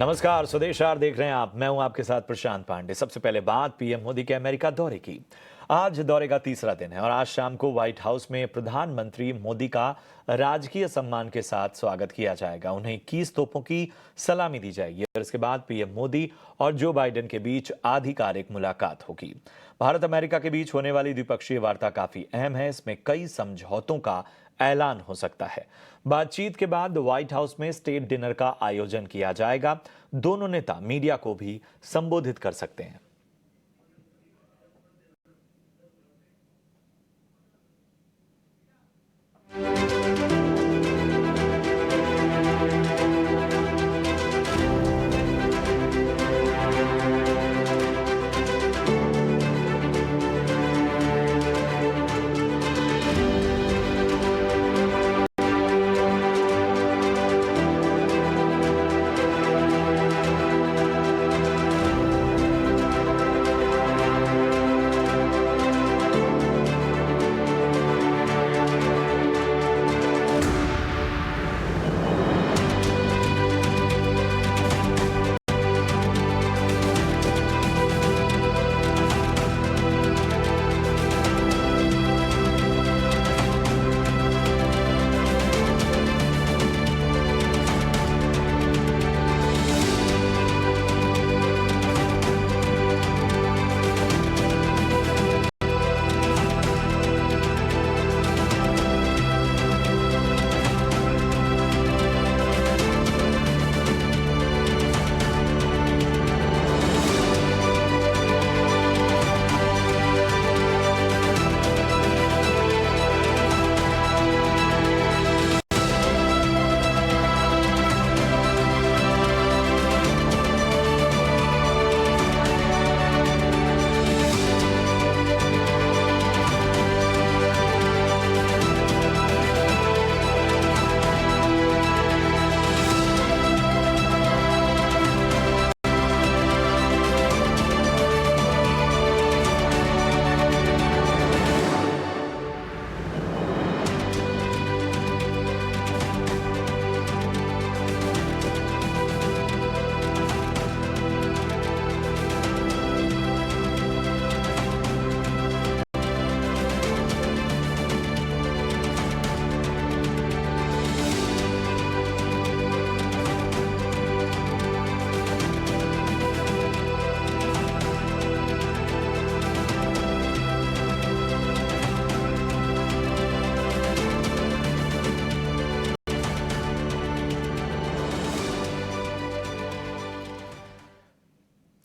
नमस्कार, स्वदेशार देख रहे हैं आप। मैं हूं आपके साथ प्रशांत पांडे। सबसे पहले बात पीएम मोदी के अमेरिका दौरे की। आज दौरे का तीसरा दिन है और आज शाम को व्हाइट हाउस में प्रधानमंत्री मोदी का राजकीय सम्मान के साथ स्वागत किया जाएगा। उन्हें 21 तोपों की सलामी दी जाएगी और इसके बाद पीएम मोदी और जो बाइडेन के बीच आधिकारिक मुलाकात होगी। भारत अमेरिका के बीच होने वाली द्विपक्षीय वार्ता काफी अहम है। इसमें कई समझौतों का ऐलान हो सकता है। बातचीत के बाद व्हाइट हाउस में स्टेट डिनर का आयोजन किया जाएगा। दोनों नेता मीडिया को भी संबोधित कर सकते हैं।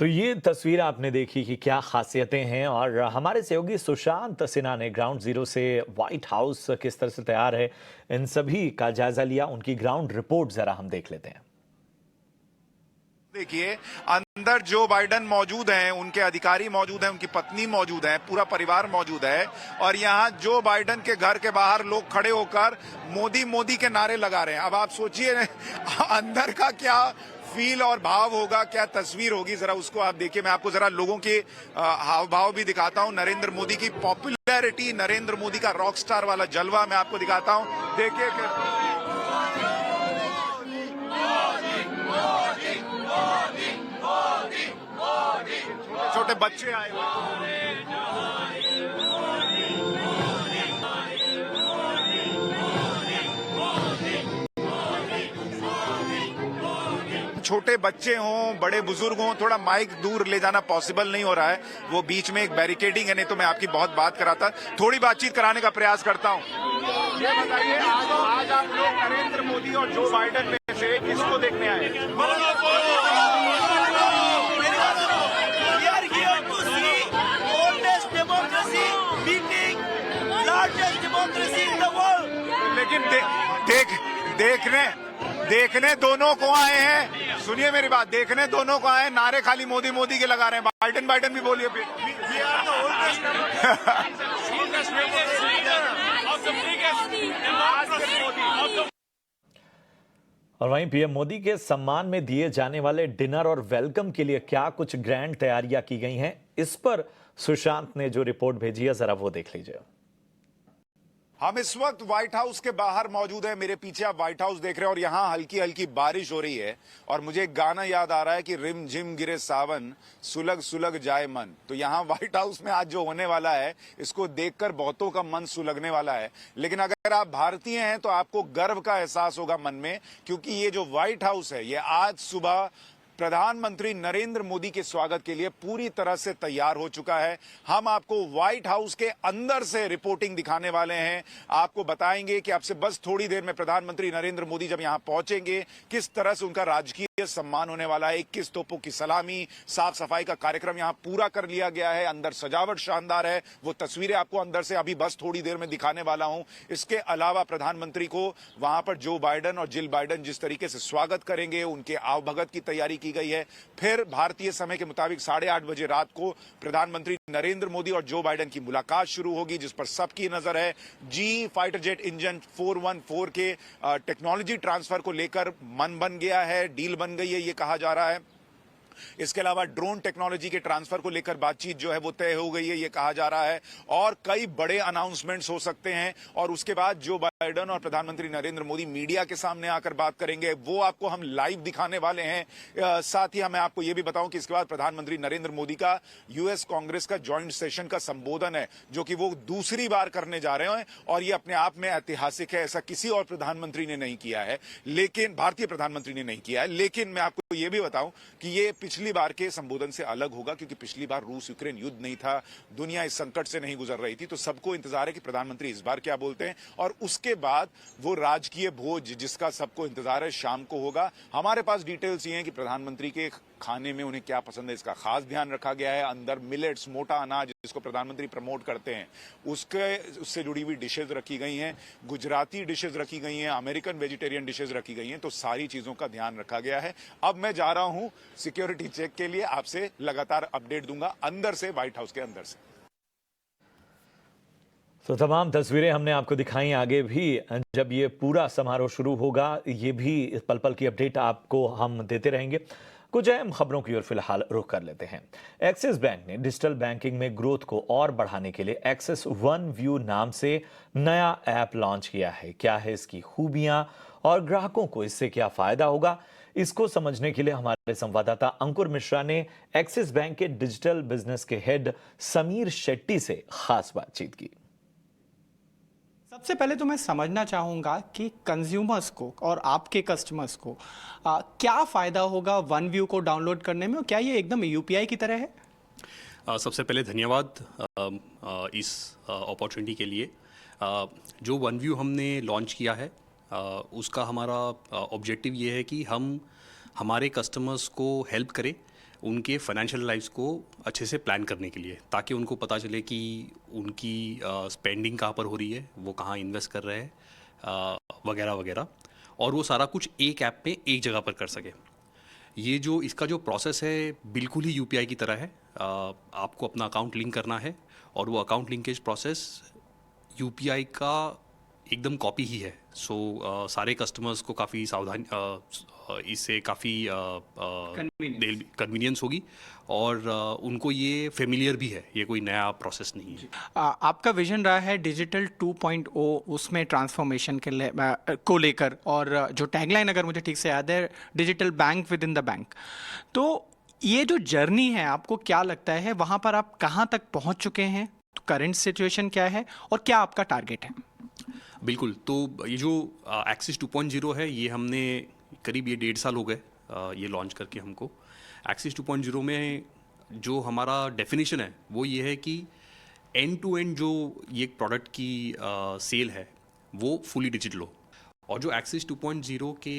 तो ये तस्वीर आपने देखी कि क्या खासियतें हैं और हमारे सहयोगी सुशांत सिन्हा ने ग्राउंड जीरो से व्हाइट हाउस किस तरह से तैयार है इन सभी का जायजा लिया। उनकी ग्राउंड रिपोर्ट जरा हम देख लेते हैं। देखिए, अंदर जो बाइडेन मौजूद हैं, उनके अधिकारी मौजूद हैं, उनकी पत्नी मौजूद है, पूरा परिवार मौजूद है और यहाँ जो बाइडेन के घर के बाहर लोग खड़े होकर मोदी मोदी के नारे लगा रहे हैं। अब आप सोचिए अंदर का क्या फील और भाव होगा, क्या तस्वीर होगी, जरा उसको आप देखिए। मैं आपको जरा लोगों के हाव भाव भी दिखाता हूँ। नरेंद्र मोदी की पॉपुलैरिटी, नरेंद्र मोदी का रॉक स्टार वाला जलवा मैं आपको दिखाता हूँ। देखिए छोटे बच्चे आए हुए, छोटे बच्चे हों, बड़े बुजुर्ग हों, थोड़ा माइक दूर ले जाना पॉसिबल नहीं हो रहा है। वो बीच में एक बैरिकेडिंग है, नहीं तो मैं आपकी बहुत बात कराता। थोड़ी बातचीत कराने का प्रयास करता हूं। ये बताइए, आज आप लोग नरेंद्र मोदी और जो बाइडेन में से किसको देखने आए? लेकिन देखने दोनों को आए हैं। सुनिए मेरी बात, देखने दोनों को आए, नारे खाली मोदी मोदी के लगा रहे हैं। बाइडेन भी बोलिए फिर। और वहीं पीएम मोदी के सम्मान में दिए जाने वाले डिनर और वेलकम के लिए क्या कुछ ग्रैंड तैयारियां की गई हैं, इस पर सुशांत ने जो रिपोर्ट भेजी है जरा वो देख लीजिए। हम इस वक्त व्हाइट हाउस के बाहर मौजूद हैं। मेरे पीछे आप व्हाइट हाउस देख रहे हैं और यहाँ हल्की हल्की बारिश हो रही है और मुझे एक गाना याद आ रहा है कि रिम झिम गिरे सावन सुलग सुलग जाए मन। तो यहाँ व्हाइट हाउस में आज जो होने वाला है इसको देखकर बहुतों का मन सुलगने वाला है। लेकिन अगर आप भारतीय हैं तो आपको गर्व का एहसास होगा मन में, क्योंकि ये जो व्हाइट हाउस है ये आज सुबह प्रधानमंत्री नरेंद्र मोदी के स्वागत के लिए पूरी तरह से तैयार हो चुका है। हम आपको व्हाइट हाउस के अंदर से रिपोर्टिंग दिखाने वाले हैं। आपको बताएंगे कि आपसे बस थोड़ी देर में प्रधानमंत्री नरेंद्र मोदी जब यहां पहुंचेंगे किस तरह से उनका राजकीय सम्मान होने वाला है। 21 तोपों की सलामी, साफ सफाई का कार्यक्रम यहां पूरा कर लिया गया है। अंदर सजावट शानदार है, वो तस्वीरें आपको अंदर से अभी बस थोड़ी देर में दिखाने वाला हूं। इसके अलावा प्रधानमंत्री को वहां पर जो बाइडेन और जिल बाइडेन जिस तरीके से स्वागत करेंगे, उनके आवभगत की तैयारी की गई है। फिर भारतीय समय के मुताबिक 8:30 बजे रात को प्रधानमंत्री नरेंद्र मोदी और जो बाइडेन की मुलाकात शुरू होगी, जिस पर सबकी नजर है। जी फाइटर जेट इंजन 414 के टेक्नोलॉजी ट्रांसफर को लेकर मन बन गया है, डील बन गई है, ये कहा जा रहा है। इसके अलावा ड्रोन टेक्नोलॉजी के ट्रांसफर को लेकर बातचीत जो है वो तय हो गई है, ये कहा जा रहा है। और कई बड़े अनाउंसमेंट्स हो सकते हैं और उसके बाद जो बाइडेन और प्रधानमंत्री नरेंद्र मोदी मीडिया के सामने आकर बात करेंगे वो आपको हम लाइव दिखाने वाले हैं। साथ ही मैं आपको ये भी बताऊं कि इसके बाद प्रधानमंत्री नरेंद्र मोदी का यूएस कांग्रेस का ज्वाइंट सेशन का संबोधन है, जो कि वो दूसरी बार करने जा रहे हैं और ये अपने आप में ऐतिहासिक है। ऐसा किसी और प्रधानमंत्री ने नहीं किया है, लेकिन भारतीय प्रधानमंत्री ने नहीं किया है। लेकिन मैं आपको ये भी बताऊं कि ये पिछली बार के संबोधन से अलग होगा, क्योंकि पिछली बार रूस यूक्रेन युद्ध नहीं था, दुनिया इस संकट से नहीं गुजर रही थी। तो सबको इंतजार है कि प्रधानमंत्री इस बार क्या बोलते हैं और उसके बाद वो राजकीय भोज जिसका सबको इंतजार है शाम को होगा। हमारे पास डिटेल्स ये हैं कि प्रधानमंत्री के खाने में उन्हें क्या पसंद है, इसका खास ध्यान रखा गया है। अंदर मिलेट्स, मोटा अनाज जिसको प्रधानमंत्री प्रमोट करते हैं, उससे जुड़ी हुई डिशेज रखी गई हैं, गुजराती डिशेज रखी गई हैं, अमेरिकन वेजिटेरियन डिशेज रखी गई हैं। तो सारी चीजों का ध्यान रखा गया है। अब मैं जा रहा हूं सिक्योरिटी चेक के लिए, आपसे लगातार अपडेट दूंगा अंदर से, व्हाइट हाउस के अंदर से। तो तमाम तस्वीरें हमने आपको दिखाई। आगे भी जब ये पूरा समारोह शुरू होगा ये भी पल पल की अपडेट आपको हम देते रहेंगे। कुछ अहम खबरों की ओर फिलहाल रुख कर लेते हैं। एक्सिस बैंक ने डिजिटल बैंकिंग में ग्रोथ को और बढ़ाने के लिए एक्सिस वन व्यू नाम से नया ऐप लॉन्च किया है। क्या है इसकी खूबियां और ग्राहकों को इससे क्या फायदा होगा, इसको समझने के लिए हमारे संवाददाता अंकुर मिश्रा ने एक्सिस बैंक के डिजिटल बिजनेस के हेड समीर शेट्टी से खास बातचीत की। सबसे पहले तो मैं समझना चाहूँगा कि कंज्यूमर्स को और आपके कस्टमर्स को क्या फ़ायदा होगा वन व्यू को डाउनलोड करने में, और क्या ये एकदम यूपीआई की तरह है? सबसे पहले धन्यवाद इस अपॉर्चुनिटी के लिए। जो वन व्यू हमने लॉन्च किया है उसका हमारा ऑब्जेक्टिव ये है कि हम हमारे कस्टमर्स को हेल्प करें उनके फाइनेंशियल लाइफ्स को अच्छे से प्लान करने के लिए, ताकि उनको पता चले कि उनकी स्पेंडिंग कहाँ पर हो रही है, वो कहाँ इन्वेस्ट कर रहे हैं वगैरह वगैरह, और वो सारा कुछ एक ऐप में एक जगह पर कर सके। ये जो इसका जो प्रोसेस है बिल्कुल ही यूपीआई की तरह है। आपको अपना अकाउंट लिंक करना है और वो अकाउंट लिंकेज प्रोसेस यूपीआई का एकदम कॉपी ही है। सारे कस्टमर्स को काफ़ी सावधान इससे काफ़ी कन्वीनियंस होगी और उनको ये फेमिलियर भी है, ये कोई नया प्रोसेस नहीं है। आपका विजन रहा है डिजिटल 2.0 उसमें ट्रांसफॉर्मेशन को लेकर, और जो टैगलाइन अगर मुझे ठीक से याद है, digital bank with in the bank. तो ये जो जर्नी है, आपको क्या लगता है वहाँ पर आप कहाँ तक पहुँच चुके हैं, तो करंट सिचुएशन क्या है और क्या आपका टारगेट है? बिल्कुल, तो ये जो एक्सिस 2.0 है ये हमने करीब 1.5 साल हो गए ये लॉन्च करके हमको। एक्सिस 2.0 में जो हमारा डेफिनेशन है वो ये है कि एंड टू एंड जो ये एक प्रोडक्ट की सेल है वो फुली डिजिटल हो। और जो एक्सिस 2.0 के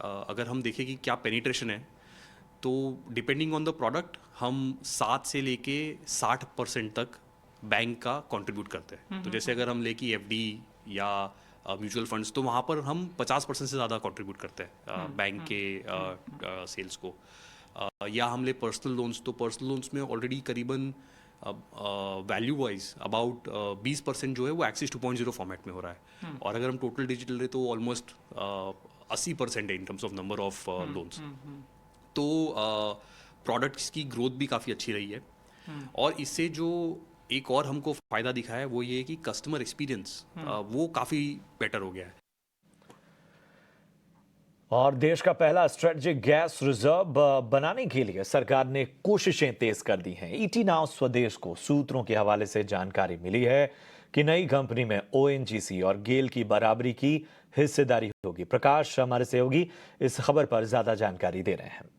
अगर हम देखें कि क्या पेनिट्रेशन है, तो डिपेंडिंग ऑन द प्रोडक्ट हम 7 से लेके 60% तक बैंक का कंट्रीब्यूट करते हैं। तो जैसे अगर हम ले कि एफडी या म्यूचुअल फंड्स, तो वहाँ पर हम 50% से ज़्यादा कंट्रीब्यूट करते हैं बैंक के सेल्स को। या हम ले पर्सनल लोन्स, तो पर्सनल लोन्स में ऑलरेडी करीबन वैल्यू वाइज अबाउट 20% जो है वो एक्सिस 2.0 फॉर्मेट में हो रहा है। और अगर हम टोटल डिजिटल ले तो ऑलमोस्ट 80% है in terms of number of loans. तो प्रोडक्ट्स की ग्रोथ भी काफ़ी अच्छी रही है और इससे जो एक और हमको फ़ायदा दिखा है वो ये है कि कस्टमर एक्सपीरियंस वो काफ़ी बेटर हो गया है। और देश का पहला स्ट्रेटेजिक गैस रिजर्व बनाने के लिए सरकार ने कोशिशें तेज कर दी हैं। ईटी नाउ स्वदेश को सूत्रों के हवाले से जानकारी मिली है कि नई कंपनी में ओएनजीसी और गेल की बराबरी की हिस्सेदारी होगी। प्रकाश हमारे सहयोगी इस खबर पर ज्यादा जानकारी दे रहे हैं।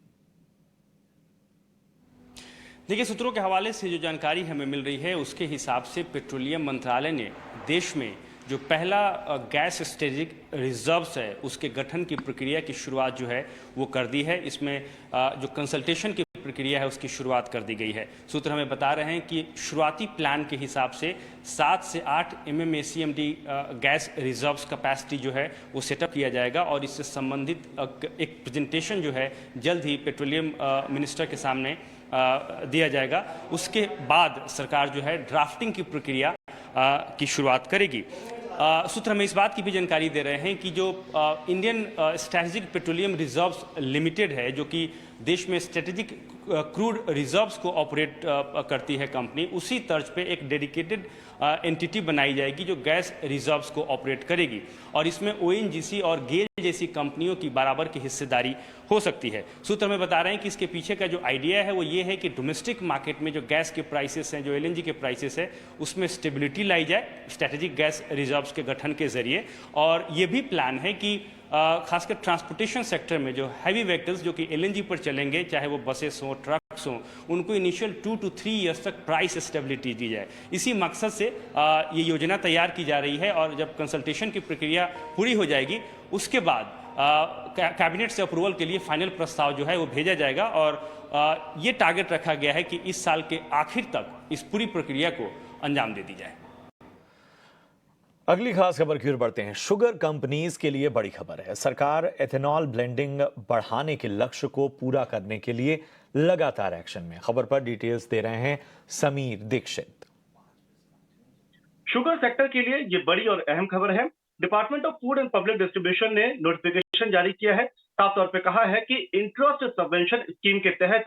देखिए, सूत्रों के हवाले से जो जानकारी हमें मिल रही है उसके हिसाब से पेट्रोलियम मंत्रालय ने देश में जो पहला गैस स्ट्रेटेजिक रिजर्व्स है उसके गठन की प्रक्रिया की शुरुआत जो है वो कर दी है। इसमें जो कंसल्टेशन की प्रक्रिया है उसकी शुरुआत कर दी गई है। सूत्र हमें बता रहे हैं कि शुरुआती प्लान के हिसाब से 7 से 8 MMACMD गैस रिजर्व्स कैपेसिटी जो है वो सेटअप किया जाएगा और इससे संबंधित एक प्रेजेंटेशन जो है जल्द ही पेट्रोलियम मिनिस्टर के सामने दिया जाएगा। उसके बाद सरकार जो है ड्राफ्टिंग की प्रक्रिया की शुरुआत करेगी। सूत्र हमें इस बात की भी जानकारी दे रहे हैं कि जो Indian strategic petroleum reserves limited है, जो कि देश में स्ट्रेटेजिक क्रूड रिजर्व्स को ऑपरेट करती है कंपनी, उसी तर्ज पे एक डेडिकेटेड एंटिटी बनाई जाएगी जो गैस रिजर्व्स को ऑपरेट करेगी और इसमें ओएनजीसी और गेल जैसी कंपनियों की बराबर की हिस्सेदारी हो सकती है। सूत्र हमें बता रहे हैं कि इसके पीछे का जो आइडिया है वो ये है कि डोमेस्टिक मार्केट में जो गैस के प्राइसेस हैं, जो एलएनजी के प्राइसेस है, उसमें स्टेबिलिटी लाई जाए स्ट्रेटेजिक गैस रिजर्व्स के गठन के जरिए। और ये भी प्लान है कि खासकर ट्रांसपोर्टेशन सेक्टर में जो हैवी व्हीकल्स जो कि एलएनजी पर चलेंगे, चाहे वो बसेस हों, ट्रक्स हों, उनको इनिशियल 2 to 3 ईयर्स तक प्राइस स्टेबिलिटी दी जाए। इसी मकसद से ये योजना तैयार की जा रही है और जब कंसल्टेशन की प्रक्रिया पूरी हो जाएगी उसके बाद कैबिनेट से अप्रूवल के लिए फाइनल प्रस्ताव जो है वो भेजा जाएगा और ये टारगेट रखा गया है कि इस साल के आखिर तक इस पूरी प्रक्रिया को अंजाम दे दी जाए। अगली खास खबर की ओर बढ़ते हैं। शुगर कंपनीज के लिए बड़ी खबर है। सरकार एथेनॉल ब्लेंडिंग बढ़ाने के लक्ष्य को पूरा करने के लिए लगातार एक्शन में। खबर पर डिटेल्स दे रहे हैं समीर दीक्षित। शुगर सेक्टर के लिए ये बड़ी और अहम खबर है। Department of food and public distribution ने नोटिफिकेशन जारी किया है। साफ तौर पे कहा है कि इंटरेस्ट सबवेंशन स्कीम के तहत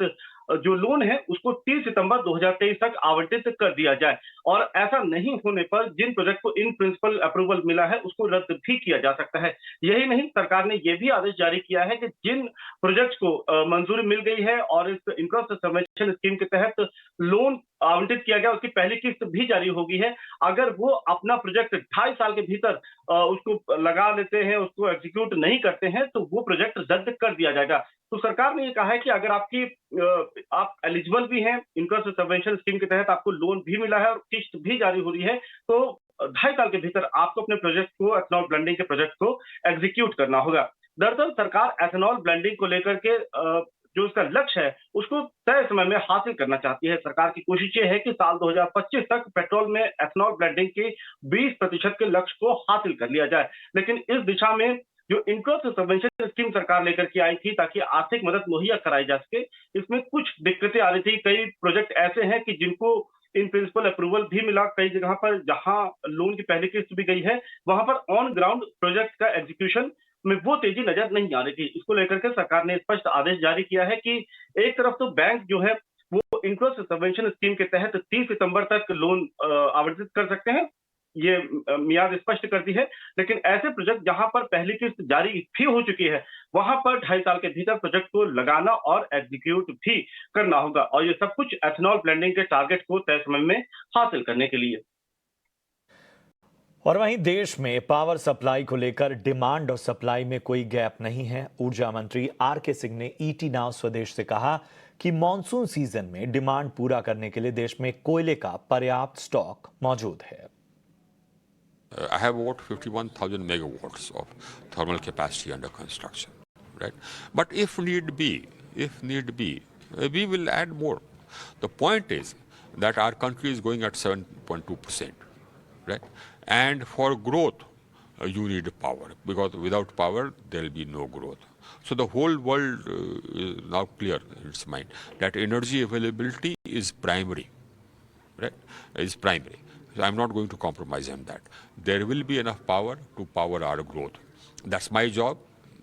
जो लोन है उसको 30 सितंबर 2023 तक आवंटित कर दिया जाए और ऐसा नहीं होने पर जिन प्रोजेक्ट को इन प्रिंसिपल अप्रूवल मिला है उसको रद्द भी किया जा सकता है। यही नहीं, सरकार ने यह भी आदेश जारी किया है कि जिन प्रोजेक्ट को मंजूरी मिल गई है और इस इंटरेस्ट सबवेंशन स्कीम के तहत लोन आवंटित किया गया, उसकी पहली किस्त भी जारी होगी है, अगर वो अपना प्रोजेक्ट 2.5 साल के भीतर उसको लगा लेते हैं, उसको एग्जीक्यूट नहीं करते हैं, तो वो प्रोजेक्ट रद्द कर दिया जाएगा। तो सरकार ने ये कहा है कि अगर आप एलिजिबल भी हैं, इंटरेस्ट सबवेंशन स्कीम के तहत आपको लोन भी मिला है और किस्त भी जारी हो रही है, तो 2.5 साल के भीतर आपको अपने प्रोजेक्ट को, एथेनॉल ब्लेंडिंग के प्रोजेक्ट को एग्जीक्यूट करना होगा। दरअसल सरकार एथेनॉल ब्लेंडिंग को लेकर के जो उसका लक्ष्य है उसको तय समय में हासिल करना चाहती है। सरकार की कोशिश ये है कि साल 2025 तक पेट्रोल में एथेनॉल ब्लेंडिंग के 20% के लक्ष्य को हासिल कर लिया जाए। लेकिन इस दिशा में जो इंटरेस्ट सबवेंशन स्कीम सरकार लेकर के आई थी ताकि आर्थिक मदद मुहैया कराई जा सके, इसमें कुछ दिक्कतें आ रही थी। कई प्रोजेक्ट ऐसे हैं कि जिनको इन प्रिंसिपल अप्रूवल भी मिला, कई जगह पर जहां लोन की पहली किस्त भी गई है वहां पर ऑन ग्राउंड प्रोजेक्ट का एग्जीक्यूशन में वो तेजी नजर नहीं आ रही थी। इसको लेकर के सरकार ने स्पष्ट आदेश जारी किया है कि एक तरफ तो बैंक जो है वो इंटरेस्ट सबवेंशन स्कीम के तहत 30 सितंबर तक लोन आवंटित कर सकते हैं, ये मियाद स्पष्ट कर दी है। लेकिन ऐसे प्रोजेक्ट जहां पर पहली किस्त जारी भी हो चुकी है वहां पर 2.5 साल के भीतर प्रोजेक्ट को लगाना और एग्जीक्यूट भी करना होगा और ये सब कुछ एथेनॉल ब्लेंडिंग के टारगेट को तय समय में हासिल करने के लिए। और वहीं देश में पावर सप्लाई को लेकर डिमांड और सप्लाई में कोई गैप नहीं है। ऊर्जा मंत्री आर.के. सिंह ने ईटी नाउ स्वदेश से कहा कि मॉनसून सीजन में डिमांड पूरा करने के लिए देश में कोयले का पर्याप्त स्टॉक मौजूद है। I have about 51,000 megawatts of thermal capacity under construction, right? But if need be, we will add more. The point is that our country is going at 7.2%, right? And for growth, you need power, because without power, there will be no growth. So the whole world is now clear in its mind that energy availability is primary, right? Is primary. So I'm not going to compromise on that. There will be enough power to power our growth. That's my job.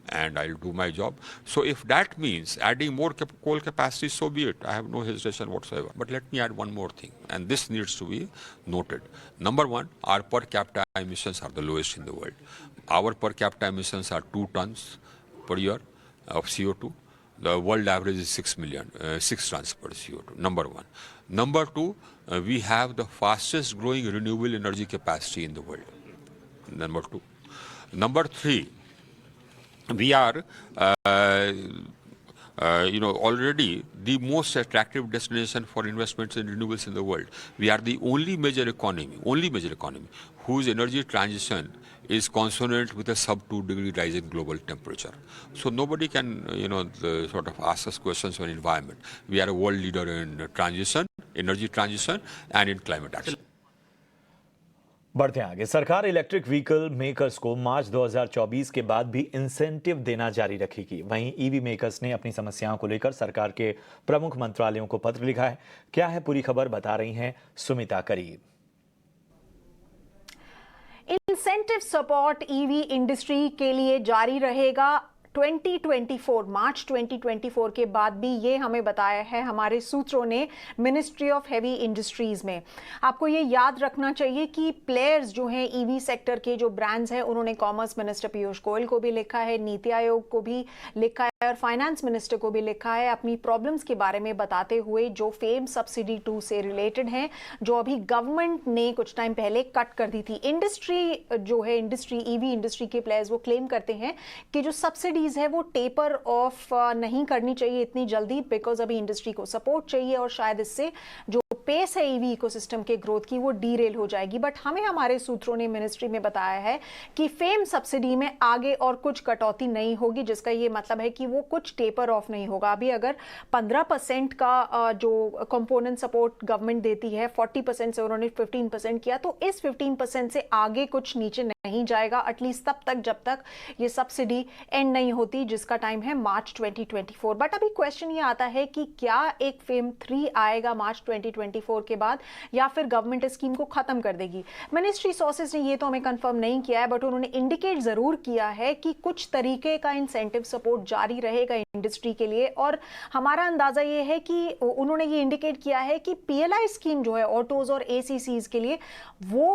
and I'll do my job. So if that means adding more coal capacity, so be it. I have no hesitation whatsoever. But let me add one more thing, and this needs to be noted. Number one, our per capita emissions are the lowest in the world. Our per capita emissions are 2 tons per year of CO2. The world average is 6 tons per CO2, number one. Number two, we have the fastest growing renewable energy capacity in the world, number two. Number three, we are, already the most attractive destination for investments in renewables in the world. We are the only major economy whose energy transition is consonant with a sub-2 degree rise in global temperature. So nobody can, sort of ask us questions on environment. We are a world leader in transition, energy transition, and in climate action. बढ़ते हैं आगे। सरकार electric vehicle makers को मार्च 2024 के बाद भी incentive देना जारी रखेगी। वहीं ईवी मेकर्स ने अपनी समस्याओं को लेकर सरकार के प्रमुख मंत्रालयों को पत्र लिखा है। क्या है पूरी खबर, बता रही हैं सुमिता करीब। इंसेंटिव सपोर्ट ईवी इंडस्ट्री के लिए जारी रहेगा 2024 मार्च 2024 के बाद भी, ये हमें बताया है हमारे सूत्रों ने मिनिस्ट्री ऑफ हेवी इंडस्ट्रीज में। आपको ये याद रखना चाहिए कि प्लेयर्स जो हैं ईवी सेक्टर के, जो ब्रांड्स हैं, उन्होंने कॉमर्स मिनिस्टर पीयूष गोयल को भी लिखा है, नीति आयोग को भी लिखा है और फाइनेंस मिनिस्टर को भी लिखा है, अपनी प्रॉब्लम्स के बारे में बताते हुए, जो फेम सब्सिडी 2 से रिलेटेड हैं, जो अभी गवर्नमेंट ने कुछ टाइम पहले कट कर दी थी। इंडस्ट्री जो है, ईवी इंडस्ट्री के प्लेयर्स वो क्लेम करते हैं कि जो सब्सिडी है वो टेपर ऑफ नहीं करनी चाहिए इतनी जल्दी, बिकॉज अभी इंडस्ट्री को सपोर्ट चाहिए और शायद इससे जो पेस है ईवी इकोसिस्टम के ग्रोथ की वो डीरेल हो जाएगी। बट हमें हमारे सूत्रों ने मिनिस्ट्री में बताया है कि फेम सब्सिडी में आगे और कुछ कटौती नहीं होगी, जिसका ये मतलब है कि वो कुछ टेपर ऑफ नहीं होगा। अभी अगर 15% का जो कंपोनेंट सपोर्ट गवर्नमेंट देती है, 40% से उन्होंने 15% किया, तो इस 15% से आगे कुछ नीचे नहीं जाएगा, एटलीस्ट तब तक जब तक ये सब्सिडी एंड नहीं होती, जिसका टाइम है मार्च 2024। बट अभी क्वेश्चन ये आता है कि क्या एक फेम 3 आएगा मार्च 2024 के बाद, या फिर गवर्नमेंट इस स्कीम को खत्म कर देगी। मिनिस्ट्री सोर्सेज ने ये तो हमें कंफर्म नहीं किया है, बट उन्होंने इंडिकेट जरूर किया है कि कुछ तरीके का इंसेंटिव सपोर्ट जारी रहेगा इंडस्ट्री के लिए। और हमारा अंदाजा ये है कि उन्होंने ये इंडिकेट किया है कि पीएलआई स्कीम जो है ऑटोज और एसीसीज के लिए, वो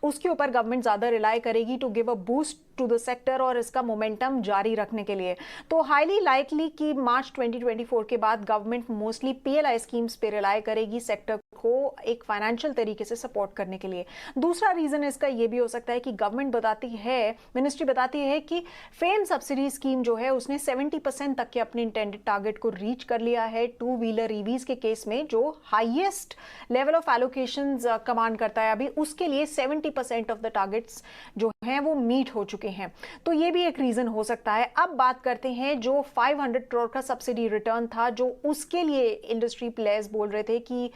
उसके ऊपर गवर्नमेंट ज्यादा रिलाई करेगी to give a boost to the sector और इसका मोमेंटम जारी रखने के लिए। तो हाईली लाइकली कि मार्च 2024 के बाद गवर्नमेंट मोस्टली पीएलआई स्कीम्स पे रिलाई करेगी सेक्टर को एक फाइनेंशियल तरीके से सपोर्ट करने के लिए। दूसरा रीजन इसका ये भी हो सकता है कि गवर्नमेंट बताती है, मिनिस्ट्री बताती है कि फेम सब्सिडी स्कीम जो है उसने 70% तक के अपने इंटेंडेड टारगेट को रीच कर लिया है 2 व्हीलर ईवीज के केस में, जो highest level of allocations command करता है अभी, उसके लिए 70% ऑफ द टारगेट्स जो हैं वो मीट हो चुके हैं। तो ये भी एक रीजन हो सकता है। अब बात करते हैं जो 500 करोड़ का सब्सिडी रिटर्न था, जो उसके लिए इंडस्ट्री प्लेयर्स बोल रहे थे कि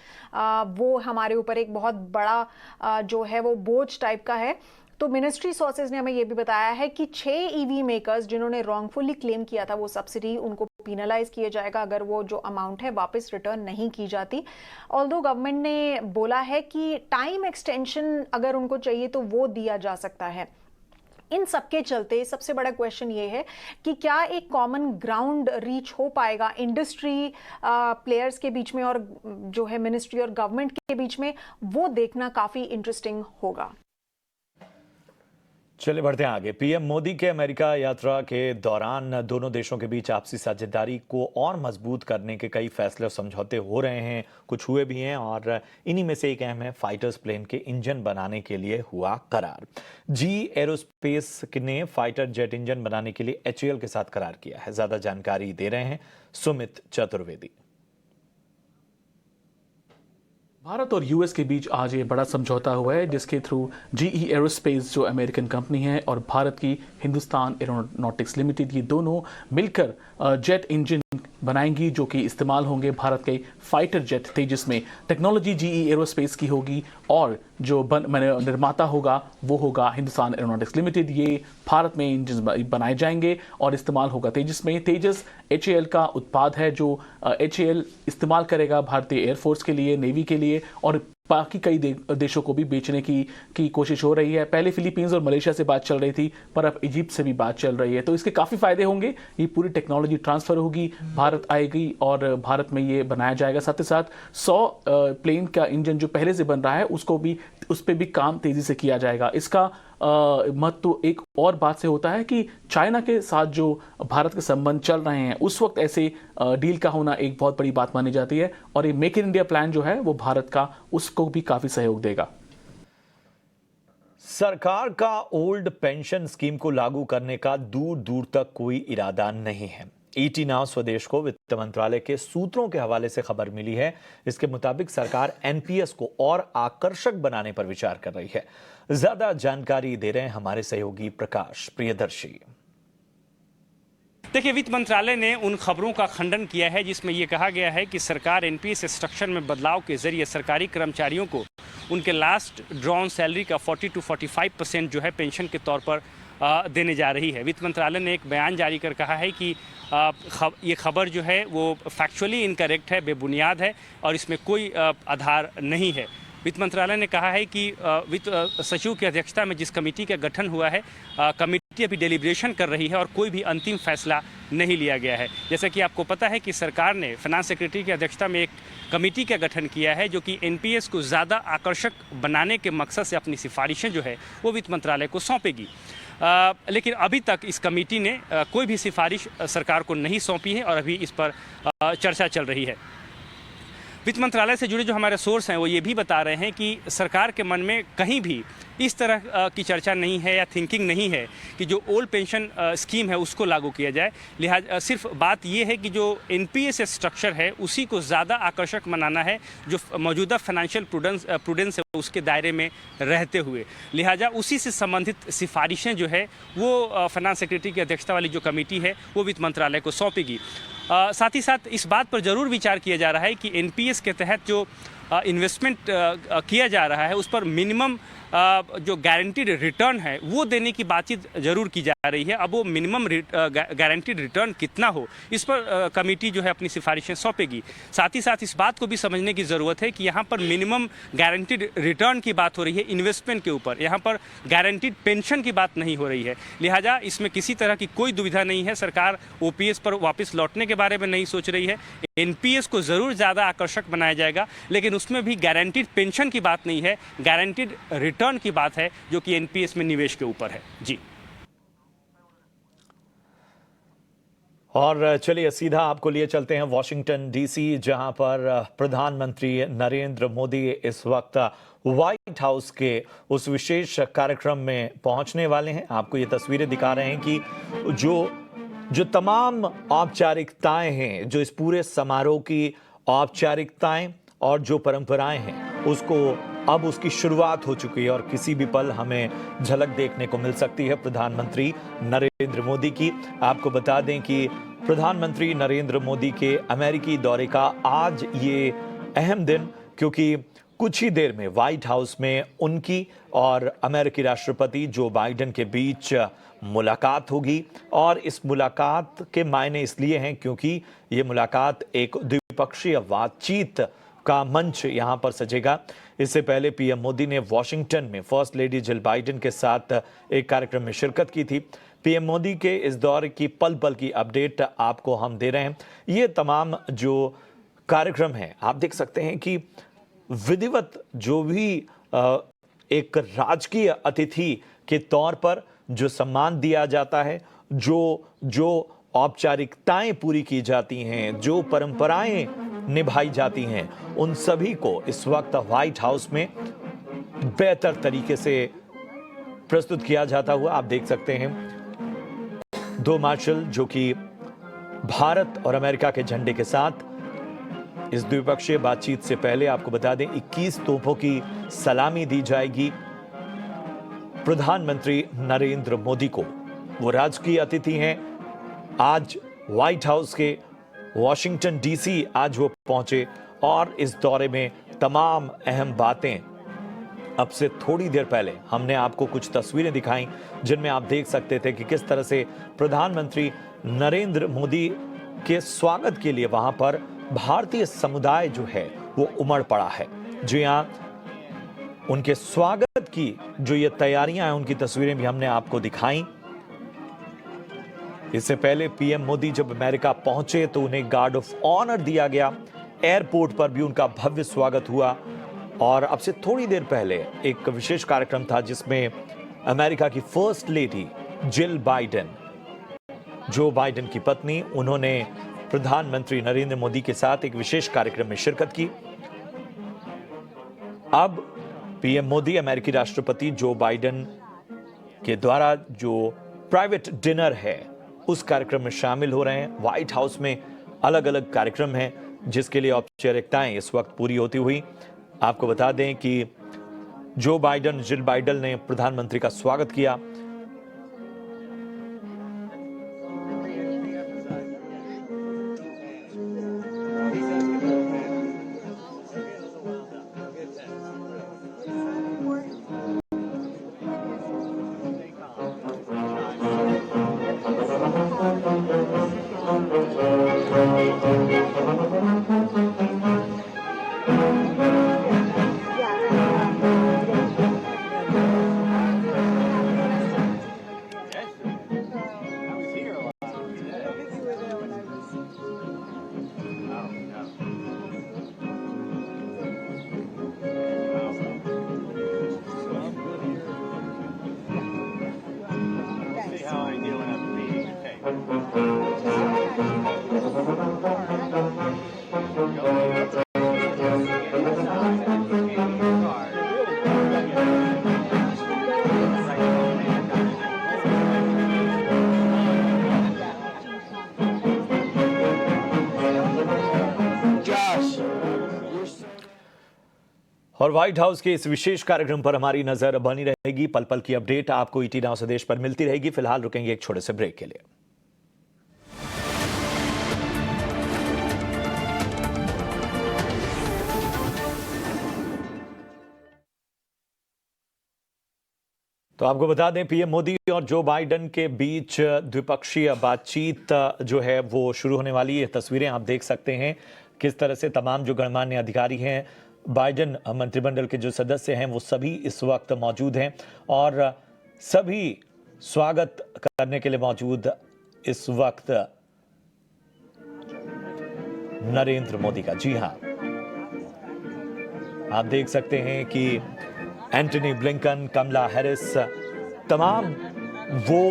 वो हमारे ऊपर एक बहुत बड़ा जो है वो बोझ टाइप का है। तो मिनिस्ट्री सोर्सेज ने हमें यह भी बताया है कि 6 ईवी मेकर्स जिन्होंने रॉन्गफुली क्लेम किया था वो सब्सिडी, उनको पीनलाइज किया जाएगा अगर वो जो अमाउंट है वापस रिटर्न नहीं की जाती। ऑल्दो गवर्नमेंट ने बोला है कि टाइम एक्सटेंशन अगर उनको चाहिए तो वो दिया जा सकता है। इन सबके चलते सबसे बड़ा क्वेश्चन ये है कि क्या एक कॉमन ग्राउंड रीच हो पाएगा इंडस्ट्री प्लेयर्स के बीच में और जो है मिनिस्ट्री और गवर्नमेंट के बीच में, वो देखना काफी इंटरेस्टिंग होगा। चलिए बढ़ते हैं आगे। पीएम मोदी के अमेरिका यात्रा के दौरान दोनों देशों के बीच आपसी साझेदारी को और मजबूत करने के कई फैसले और समझौते हो रहे हैं, कुछ हुए भी हैं, और इन्हीं में से एक अहम है फाइटर्स प्लेन के इंजन बनाने के लिए हुआ करार। जी एरोस्पेस ने फाइटर जेट इंजन बनाने के लिए HAL के साथ करार किया है। ज्यादा जानकारी दे रहे हैं सुमित चतुर्वेदी। भारत और यूएस के बीच आज ये बड़ा समझौता हुआ है, जिसके थ्रू GE एरोस्पेस जो अमेरिकन कंपनी है और भारत की हिंदुस्तान एरोनॉटिक्स लिमिटेड, ये दोनों मिलकर जेट इंजन बनाएंगी जो कि इस्तेमाल होंगे भारत के फाइटर जेट तेजस में। टेक्नोलॉजी GE एरोस्पेस की होगी और जो निर्माता होगा वो होगा हिंदुस्तान एरोनॉटिक्स लिमिटेड। ये भारत में इंजन बनाए जाएंगे और इस्तेमाल होगा तेजस में। तेजस HAL का उत्पाद है जो HAL इस्तेमाल करेगा भारतीय एयरफोर्स के लिए, नेवी के लिए, और बाकी कई देशों को भी बेचने की कोशिश हो रही है। पहले फिलीपींस और मलेशिया से बात चल रही थी, पर अब इजिप्ट से भी बात चल रही है। तो इसके काफ़ी फायदे होंगे। ये पूरी टेक्नोलॉजी ट्रांसफ़र होगी, भारत आएगी और भारत में ये बनाया जाएगा। साथ ही साथ 100 प्लेन का इंजन जो पहले से बन रहा है उस पर भी काम तेज़ी से किया जाएगा। इसका महत्व एक और बात से होता है कि चाइना के साथ जो भारत के संबंध चल रहे हैं, उस वक्त ऐसे डील का होना एक बहुत बड़ी बात मानी जाती है। और ये मेक इन इंडिया प्लान जो है वो भारत का उसको भी काफ़ी सहयोग देगा। सरकार का ओल्ड पेंशन स्कीम को लागू करने का दूर दूर तक कोई इरादा नहीं है। ईटी नाउ स्वदेश को वित्त मंत्रालय के सूत्रों के हवाले से खबर मिली है। इसके मुताबिक सरकार एनपीएस को और आकर्षक बनाने पर विचार कर रही है। ज्यादा जानकारी दे रहे हैं हमारे सहयोगी प्रकाश प्रियदर्शी। देखिए, वित्त मंत्रालय ने उन खबरों का खंडन किया है जिसमें यह कहा गया है कि सरकार एनपीएस स्ट्रक्चर में बदलाव के जरिए सरकारी कर्मचारियों को उनके लास्ट ड्रॉन सैलरी का 40 to 45% जो है पेंशन के तौर पर देने जा रही है। वित्त मंत्रालय ने एक बयान जारी कर कहा है कि ये खबर जो है वो फैक्चुअली इनकरेक्ट है, बेबुनियाद है और इसमें कोई आधार नहीं है। वित्त मंत्रालय ने कहा है कि वित्त सचिव की अध्यक्षता में जिस कमेटी का गठन हुआ है, कमेटी अभी डेलिब्रेशन कर रही है और कोई भी अंतिम फैसला नहीं लिया गया है। जैसा कि आपको पता है कि सरकार ने फाइनेंस सेक्रेटरी की अध्यक्षता में एक कमेटी का गठन किया है जो कि एनपीएस को ज़्यादा आकर्षक बनाने के मकसद से अपनी सिफारिशें जो है वो वित्त मंत्रालय को सौंपेगी। लेकिन अभी तक इस कमेटी ने कोई भी सिफारिश सरकार को नहीं सौंपी है और अभी इस पर चर्चा चल रही है। वित्त मंत्रालय से जुड़े जो हमारे सोर्स हैं वो ये भी बता रहे हैं कि सरकार के मन में कहीं भी इस तरह की चर्चा नहीं है या थिंकिंग नहीं है कि जो ओल्ड पेंशन स्कीम है उसको लागू किया जाए। लिहाजा सिर्फ बात ये है कि जो एनपीएस स्ट्रक्चर है उसी को ज़्यादा आकर्षक बनाना है जो मौजूदा फाइनेंशियल प्रूडेंस है उसके दायरे में रहते हुए। लिहाजा उसी से संबंधित सिफारिशें जो है वो फाइनेंस सेक्रेटरी की अध्यक्षता वाली जो कमेटी है वो वित्त मंत्रालय को सौंपेगी। साथ ही साथ इस बात पर ज़रूर विचार किया जा रहा है कि एनपीएस के तहत जो इन्वेस्टमेंट किया जा रहा है उस पर मिनिमम जो गारंटीड रिटर्न है वो देने की बातचीत जरूर की जा रही है। अब वो मिनिमम गारंटीड रिटर्न कितना हो इस पर कमेटी जो है अपनी सिफारिशें सौंपेगी। साथ ही साथ इस बात को भी समझने की ज़रूरत है कि यहाँ पर मिनिमम गारंटीड रिटर्न की बात हो रही है इन्वेस्टमेंट के ऊपर, यहाँ पर गारंटीड पेंशन की बात नहीं हो रही है। लिहाजा इसमें किसी तरह की कोई दुविधा नहीं है। सरकार ओपीएस पर वापस लौटने के बारे में नहीं सोच रही है। एनपीएस को ज़रूर ज़्यादा आकर्षक बनाया जाएगा लेकिन उसमें भी गारंटीड पेंशन की बात नहीं है, गारंटीड रिटर्न की बात है जो कि एनपीएस में निवेश के ऊपर है। जी, और चलिए सीधा आपको लिए चलते हैं वॉशिंगटन डीसी, जहां पर प्रधानमंत्री नरेंद्र मोदी इस वक्त व्हाइट हाउस के उस विशेष कार्यक्रम में पहुंचने वाले हैं। आपको ये तस्वीरें दिखा रहे हैं कि जो तमाम औपचारिकताएं हैं, जो इस पूरे समारोह की औपचारिकताएं और जो परंपराएं हैं, उसको अब उसकी शुरुआत हो चुकी है और किसी भी पल हमें झलक देखने को मिल सकती है प्रधानमंत्री नरेंद्र मोदी की। आपको बता दें कि प्रधानमंत्री नरेंद्र मोदी के अमेरिकी दौरे का आज ये अहम दिन, क्योंकि कुछ ही देर में व्हाइट हाउस में उनकी और अमेरिकी राष्ट्रपति जो बाइडेन के बीच मुलाकात होगी। और इस मुलाकात के मायने इसलिए हैं क्योंकि ये मुलाकात एक द्विपक्षीय बातचीत का मंच यहां पर सजेगा। इससे पहले पीएम मोदी ने वॉशिंगटन में फर्स्ट लेडी जिल बाइडेन के साथ एक कार्यक्रम में शिरकत की थी। पीएम मोदी के इस दौरे की पल पल की अपडेट आपको हम दे रहे हैं। ये तमाम जो कार्यक्रम है, आप देख सकते हैं कि विधिवत जो भी एक राजकीय अतिथि के तौर पर जो सम्मान दिया जाता है, जो औपचारिकताएं पूरी की जाती हैं, जो परंपराएं निभाई जाती हैं, उन सभी को इस वक्त व्हाइट हाउस में बेहतर तरीके से प्रस्तुत किया जाता हुआ आप देख सकते हैं। दो मार्शल जो कि भारत और अमेरिका के झंडे के साथ इस द्विपक्षीय बातचीत से पहले आपको बता दें 21 तोपों की सलामी दी जाएगी प्रधानमंत्री नरेंद्र मोदी को। वो राजकीय अतिथि हैं। आज व्हाइट हाउस के वॉशिंगटन डीसी आज वो पहुंचे और इस दौरे में तमाम अहम बातें, अब से थोड़ी देर पहले हमने आपको कुछ तस्वीरें दिखाई जिनमें आप देख सकते थे कि किस तरह से प्रधानमंत्री नरेंद्र मोदी के स्वागत के लिए वहां पर भारतीय समुदाय जो है वो उमड़ पड़ा है। जी हाँ, उनके स्वागत की जो ये तैयारियां हैं उनकी तस्वीरें भी हमने आपको दिखाई। इससे पहले पीएम मोदी जब अमेरिका पहुंचे तो उन्हें गार्ड ऑफ ऑनर दिया गया, एयरपोर्ट पर भी उनका भव्य स्वागत हुआ। और अब से थोड़ी देर पहले एक विशेष कार्यक्रम था जिसमें अमेरिका की first lady Jill Biden, Joe Biden की पत्नी, उन्होंने प्रधानमंत्री नरेंद्र मोदी के साथ एक विशेष कार्यक्रम में शिरकत की। अब पीएम मोदी अमेरिकी राष्ट्रपति जो बाइडेन के द्वारा जो प्राइवेट डिनर है उस कार्यक्रम में शामिल हो रहे हैं। व्हाइट हाउस में अलग अलग कार्यक्रम हैं जिसके लिए औपचारिकताएं इस वक्त पूरी होती हुई। आपको बता दें कि जो बाइडेन, जिल बाइडेन ने प्रधानमंत्री का स्वागत किया। और व्हाइट हाउस के इस विशेष कार्यक्रम पर हमारी नजर बनी रहेगी। पल पल की अपडेट आपको ईटी नाउ संदेश पर मिलती रहेगी। फिलहाल रुकेंगे एक छोटे से ब्रेक के लिए। तो आपको बता दें, पीएम मोदी और जो बाइडेन के बीच द्विपक्षीय बातचीत जो है वो शुरू होने वाली है। तस्वीरें आप देख सकते हैं किस तरह से तमाम जो गणमान्य अधिकारी हैं, बाइडेन मंत्रिमंडल के जो सदस्य हैं, वो सभी इस वक्त मौजूद हैं और सभी स्वागत करने के लिए मौजूद इस वक्त नरेंद्र मोदी का। जी हां, आप देख सकते हैं कि एंटनी ब्लिंकन, कमला हैरिस, तमाम वो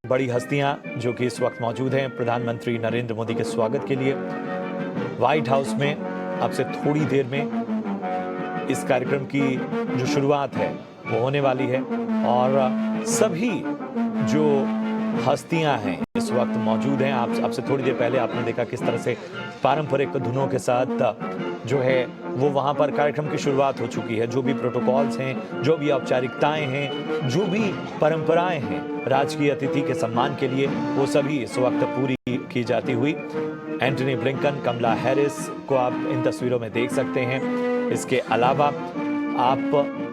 बड़ी हस्तियां जो कि इस वक्त मौजूद हैं प्रधानमंत्री नरेंद्र मोदी के स्वागत के लिए। व्हाइट हाउस में अब से थोड़ी देर में इस कार्यक्रम की जो शुरुआत है वो होने वाली है और सभी जो हस्तियां हैं इस वक्त मौजूद हैं। अब से थोड़ी देर पहले आपने देखा किस तरह से पारंपरिक धुनों के साथ जो है वो वहां पर कार्यक्रम की शुरुआत हो चुकी है। जो भी प्रोटोकॉल्स हैं, जो भी औपचारिकताएं हैं, जो भी परंपराएं हैं राजकीय अतिथि के सम्मान के लिए, वो सभी इस वक्त पूरी की जाती हुई। एंटनी ब्लिंकन, कमला हैरिस को आप इन तस्वीरों में देख सकते हैं। इसके अलावा आप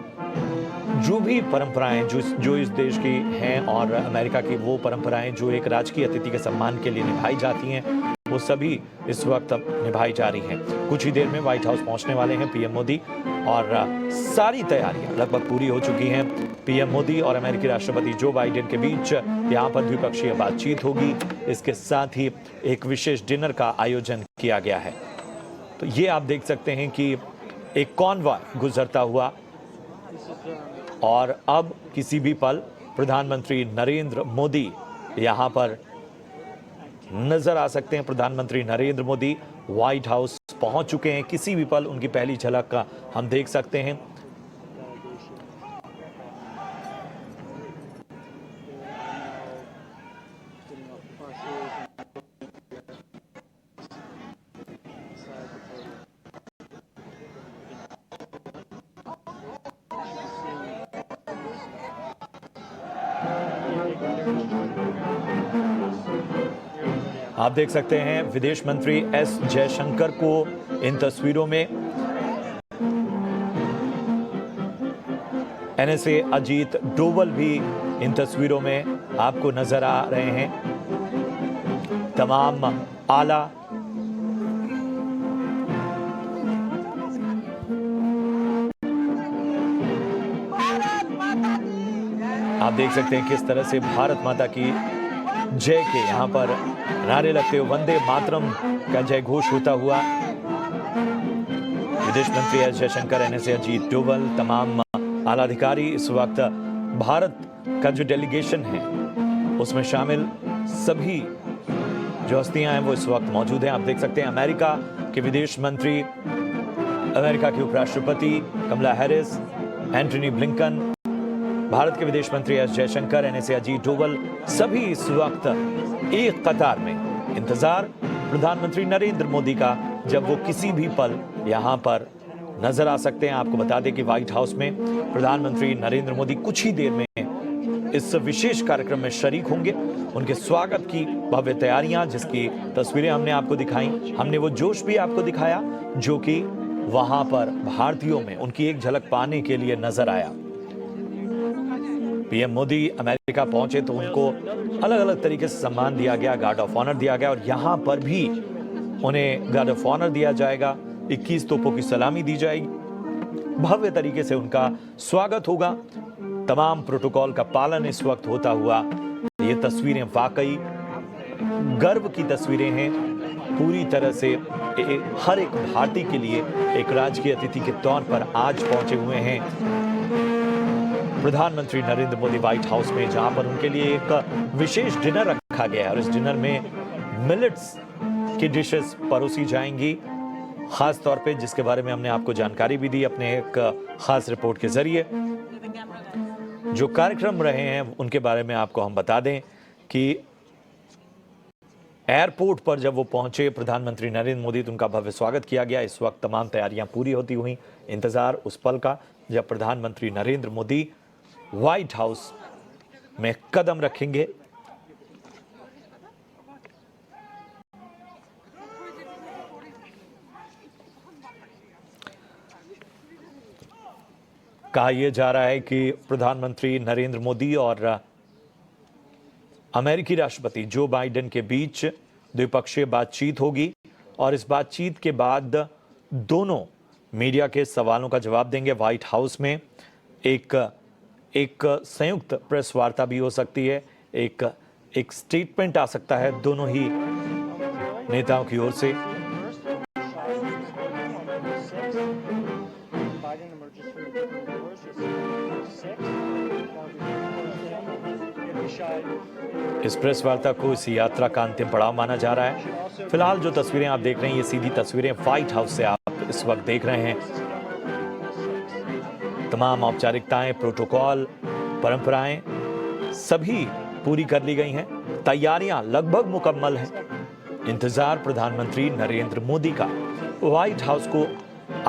जो भी परंपराएं जो इस देश की हैं और अमेरिका की वो परंपराएं जो एक राजकीय अतिथि के सम्मान के लिए निभाई जाती हैं, वो सभी इस वक्त निभाई जा रही हैं। कुछ ही देर में व्हाइट हाउस पहुंचने वाले हैं पीएम मोदी और सारी तैयारियां लगभग पूरी हो चुकी हैं। पीएम मोदी और अमेरिकी राष्ट्रपति जो बाइडेन के बीच यहां पर द्विपक्षीय बातचीत होगी। इसके साथ ही एक विशेष डिनर का आयोजन किया गया है। तो ये आप देख सकते हैं कि एक कॉन्वॉय गुजरता हुआ और अब किसी भी पल प्रधानमंत्री नरेंद्र मोदी यहां पर नजर आ सकते हैं। प्रधानमंत्री नरेंद्र मोदी व्हाइट हाउस पहुंच चुके हैं। किसी भी पल उनकी पहली झलक का हम देख सकते हैं। आप देख सकते हैं विदेश मंत्री एस जयशंकर को इन तस्वीरों में। एनएसए अजीत डोवल भी इन तस्वीरों में आपको नजर आ रहे हैं। तमाम आला आप देख सकते हैं किस तरह से भारत माता की जय के यहाँ पर नारे लगते हुए वंदे मातरम का जय घोष होता हुआ विदेश मंत्री एस जयशंकर, एनएसए अजीत डोभाल, तमाम आला अधिकारी इस वक्त भारत का जो डेलीगेशन है उसमें शामिल सभी जो हस्तियां हैं वो इस वक्त मौजूद हैं। आप देख सकते हैं अमेरिका के विदेश मंत्री, अमेरिका के उपराष्ट्रपति कमला हैरिस, एंटनी ब्लिंकन, भारत के विदेश मंत्री एस जयशंकर, एनएसए अजीत डोभाल, सभी इस वक्त एक कतार में इंतजार प्रधानमंत्री नरेंद्र मोदी का, जब वो किसी भी पल यहां पर नजर आ सकते हैं। आपको बता दें कि व्हाइट हाउस में प्रधानमंत्री नरेंद्र मोदी कुछ ही देर में इस विशेष कार्यक्रम में शरीक होंगे। उनके स्वागत की भव्य तैयारियां, जिसकी तस्वीरें हमने आपको दिखाई, हमने वो जोश भी आपको दिखाया जो कि वहां पर भारतीयों में उनकी एक झलक पाने के लिए नजर आया। पीएम मोदी अमेरिका पहुंचे तो उनको अलग अलग तरीके से सम्मान दिया गया, गार्ड ऑफ ऑनर दिया गया, और यहां पर भी उन्हें गार्ड ऑफ ऑनर दिया जाएगा, 21 तोपों की सलामी दी जाएगी, भव्य तरीके से उनका स्वागत होगा। तमाम प्रोटोकॉल का पालन इस वक्त होता हुआ ये तस्वीरें वाकई गर्व की तस्वीरें हैं। पूरी तरह से हर एक भारतीय के लिए एक राजकीय अतिथि के तौर पर आज पहुंचे हुए हैं प्रधानमंत्री नरेंद्र मोदी व्हाइट हाउस में, जहां पर उनके लिए एक विशेष डिनर रखा गया है और इस डिनर में मिलेट्स की डिशेस परोसी जाएंगी, खास तौर पे जिसके बारे में हमने आपको जानकारी भी दी अपने एक खास रिपोर्ट के जरिए। जो कार्यक्रम रहे हैं उनके बारे में आपको हम बता दें कि एयरपोर्ट पर जब वो पहुंचे प्रधानमंत्री नरेंद्र मोदी तो उनका भव्य स्वागत किया गया। इस वक्त तमाम तैयारियां पूरी होती हुई इंतजार उस पल का जब प्रधानमंत्री नरेंद्र मोदी व्हाइट हाउस में कदम रखेंगे। कहा यह जा रहा है कि प्रधानमंत्री नरेंद्र मोदी और अमेरिकी राष्ट्रपति जो बाइडेन के बीच द्विपक्षीय बातचीत होगी और इस बातचीत के बाद दोनों मीडिया के सवालों का जवाब देंगे। व्हाइट हाउस में एक संयुक्त प्रेस वार्ता भी हो सकती है, एक स्टेटमेंट आ सकता है दोनों ही नेताओं की ओर से। इस प्रेस वार्ता को इस यात्रा का अंतिम पड़ाव माना जा रहा है। फिलहाल जो तस्वीरें आप देख रहे हैं ये सीधी तस्वीरें व्हाइट हाउस से आप इस वक्त देख रहे हैं। तमाम औपचारिकताएं, प्रोटोकॉल, परंपराएं सभी पूरी कर ली गई हैं। तैयारियां लगभग मुकम्मल हैं। इंतजार प्रधानमंत्री नरेंद्र मोदी का। व्हाइट हाउस को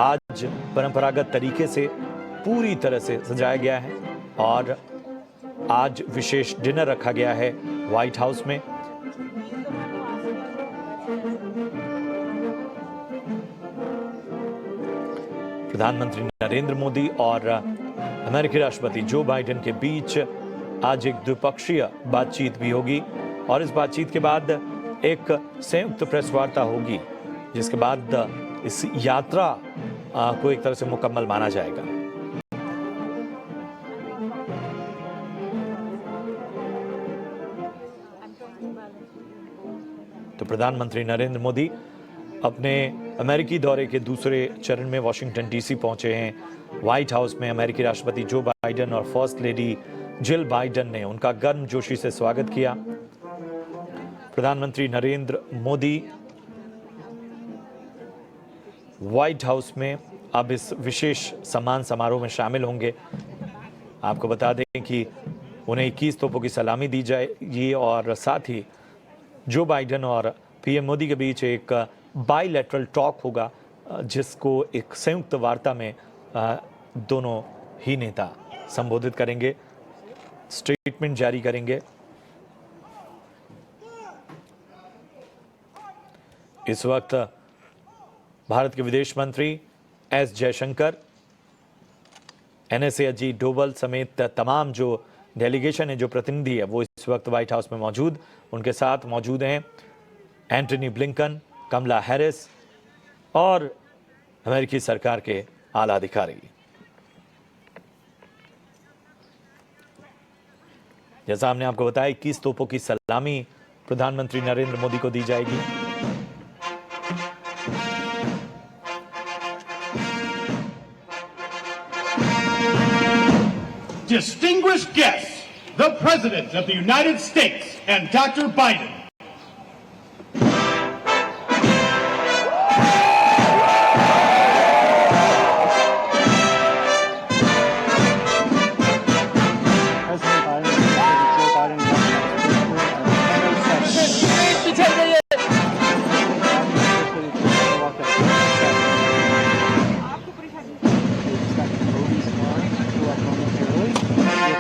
आज परंपरागत तरीके से पूरी तरह से सजाया गया है और आज विशेष डिनर रखा गया है व्हाइट हाउस में। प्रधानमंत्री नरेंद्र मोदी और अमेरिकी राष्ट्रपति जो बाइडेन के बीच आज एक द्विपक्षीय बातचीत भी होगी और इस बातचीत के बाद एक संयुक्त प्रेस वार्ता होगी, जिसके बाद इस यात्रा को एक तरह से मुकम्मल माना जाएगा। तो प्रधानमंत्री नरेंद्र मोदी अपने अमेरिकी दौरे के दूसरे चरण में वाशिंगटन डीसी पहुंचे हैं। व्हाइट हाउस में अमेरिकी राष्ट्रपति जो बाइडेन और फर्स्ट लेडी जिल बाइडेन ने उनका गर्मजोशी से स्वागत किया। प्रधानमंत्री नरेंद्र मोदी व्हाइट हाउस में अब इस विशेष सम्मान समारोह में शामिल होंगे। आपको बता दें कि उन्हें 21 तोपों की सलामी दी जाएगी और साथ ही जो बाइडेन और पीएम मोदी के बीच एक बाइलैटरल टॉक होगा, जिसको एक संयुक्त वार्ता में दोनों ही नेता संबोधित करेंगे, स्टेटमेंट जारी करेंगे। इस वक्त भारत के विदेश मंत्री एस जयशंकर, एनएसए अजीत डोभाल समेत तमाम जो डेलीगेशन है, जो प्रतिनिधि है, वो इस वक्त व्हाइट हाउस में मौजूद, उनके साथ मौजूद हैं एंटनी ब्लिंकन, कमला हैरिस और अमेरिकी सरकार के आला अधिकारी। जैसा हमने आपको बताया 21 तोपों की सलामी प्रधानमंत्री नरेंद्र मोदी को दी जाएगी। Distinguished guests, the President of the United States and Dr. Biden.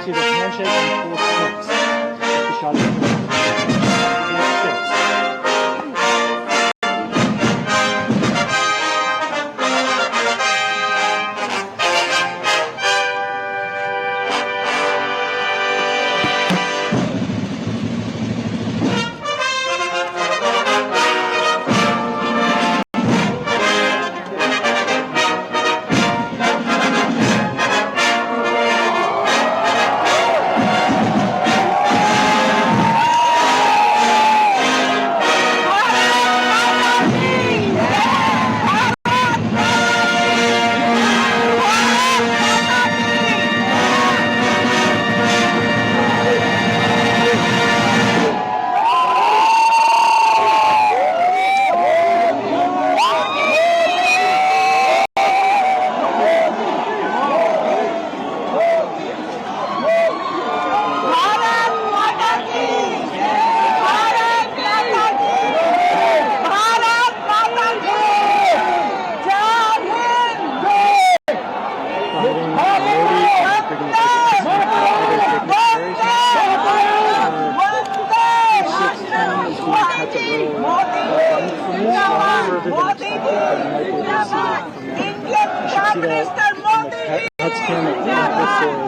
See the handshake and full sticks. The shot of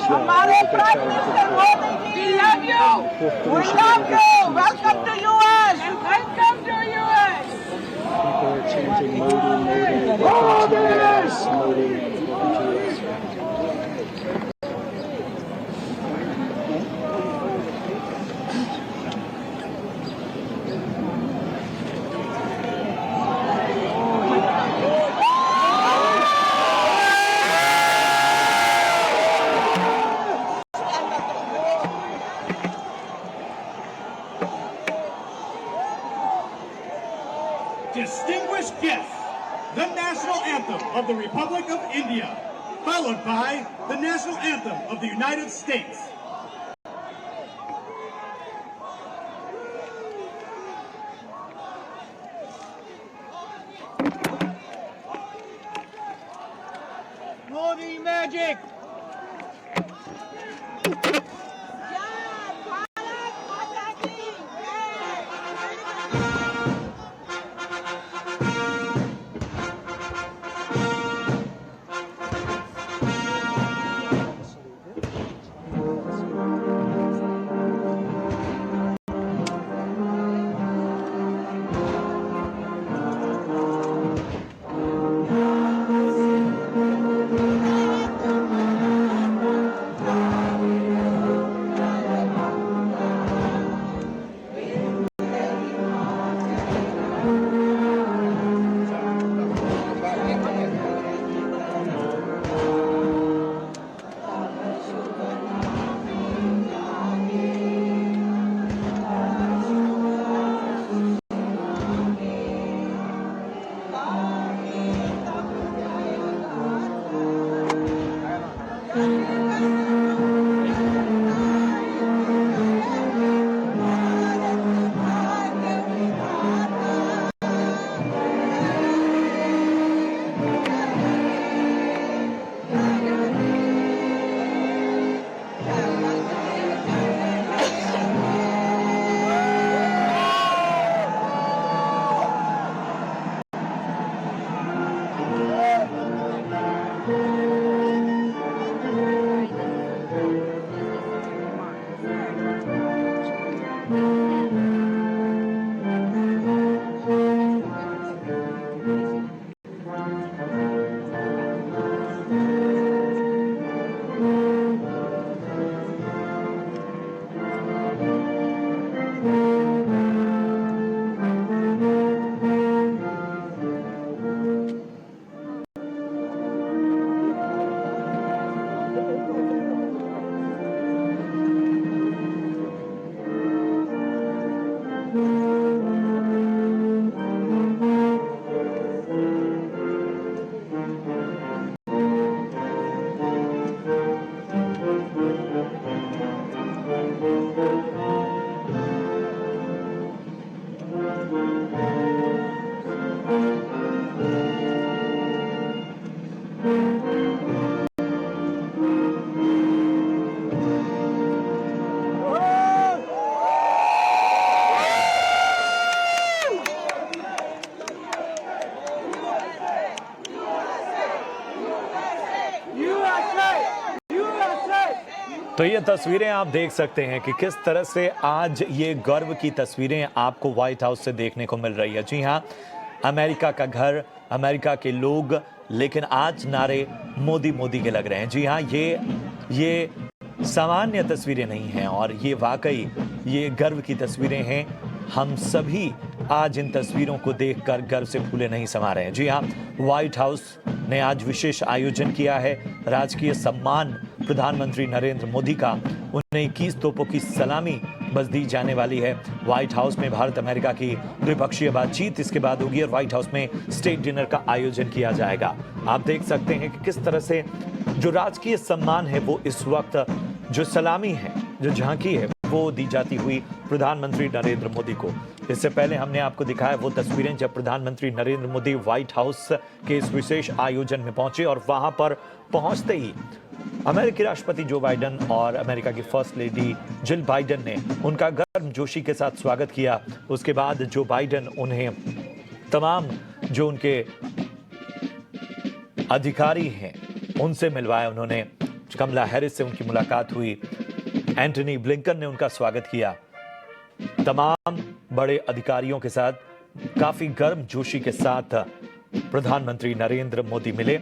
हमारे prime minister Modi ji, we love you. Welcome to US. Welcome to US. People are chanting Modi, Modi, welcome to US, Modi, welcome to US. Distinguished guests, the national anthem of the Republic of India, followed by the national anthem of the United States. Modi magic. तो ये तस्वीरें आप देख सकते हैं कि किस तरह से आज ये गर्व की तस्वीरें आपको व्हाइट हाउस से देखने को मिल रही है। जी हाँ, अमेरिका का घर, अमेरिका के लोग, लेकिन आज नारे मोदी मोदी के लग रहे हैं। जी हाँ, ये सामान्य तस्वीरें नहीं हैं और ये वाकई ये गर्व की तस्वीरें हैं। हम सभी आज इन तस्वीरों को देखकर गर्व से फूले नहीं समा रहे हैं। जी हाँ, व्हाइट हाउस ने आज विशेष आयोजन किया है। राजकीय सम्मान प्रधानमंत्री नरेंद्र मोदी का, उन्हें 21 तोपों की सलामी बस दी जाने वाली है। व्हाइट हाउस में भारत अमेरिका की द्विपक्षीय बातचीत इसके बाद होगी और व्हाइट हाउस में स्टेट डिनर का आयोजन किया जाएगा। आप देख सकते हैं कि किस तरह से जो राजकीय सम्मान है वो इस वक्त, जो सलामी है, जो झांकी है, वो दी जाती हुई प्रधानमंत्री नरेंद्र मोदी को। इससे पहले हमने आपको दिखाया वो तस्वीरें जब प्रधानमंत्री नरेंद्र मोदी व्हाइट हाउस के इस विशेष आयोजन में पहुंचे और वहां पर पहुंचते ही अमेरिकी राष्ट्रपति जो बाइडेन और अमेरिका की फर्स्ट लेडी जिल बाइडेन ने उनका गर्मजोशी के साथ स्वागत किया। उसके बाद जो बाइडेन उन्हें तमाम जो उनके अधिकारी हैं उनसे मिलवाया। उन्होंने कमला हैरिस से उनकी मुलाकात हुई, एंटनी ब्लिंकन ने उनका स्वागत किया। तमाम बड़े अधिकारियों के साथ काफी गर्मजोशी के साथ प्रधानमंत्री नरेंद्र मोदी मिले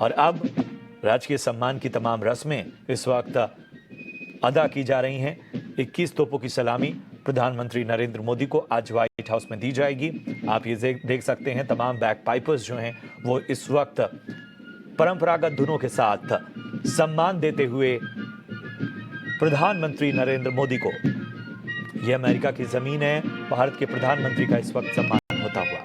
और अब राजकीय सम्मान की तमाम रस्में इस वक्त अदा की जा रही हैं। 21 तोपों की सलामी प्रधानमंत्री नरेंद्र मोदी को आज व्हाइट हाउस में दी जाएगी। आप ये देख सकते हैं तमाम बैक पाइपर्स जो हैं वो इस वक्त परंपरागत धुनों के साथ सम्मान देते हुए प्रधानमंत्री नरेंद्र मोदी को, यह अमेरिका की जमीन है, भारत के प्रधानमंत्री का इस वक्त सम्मान होता हुआ।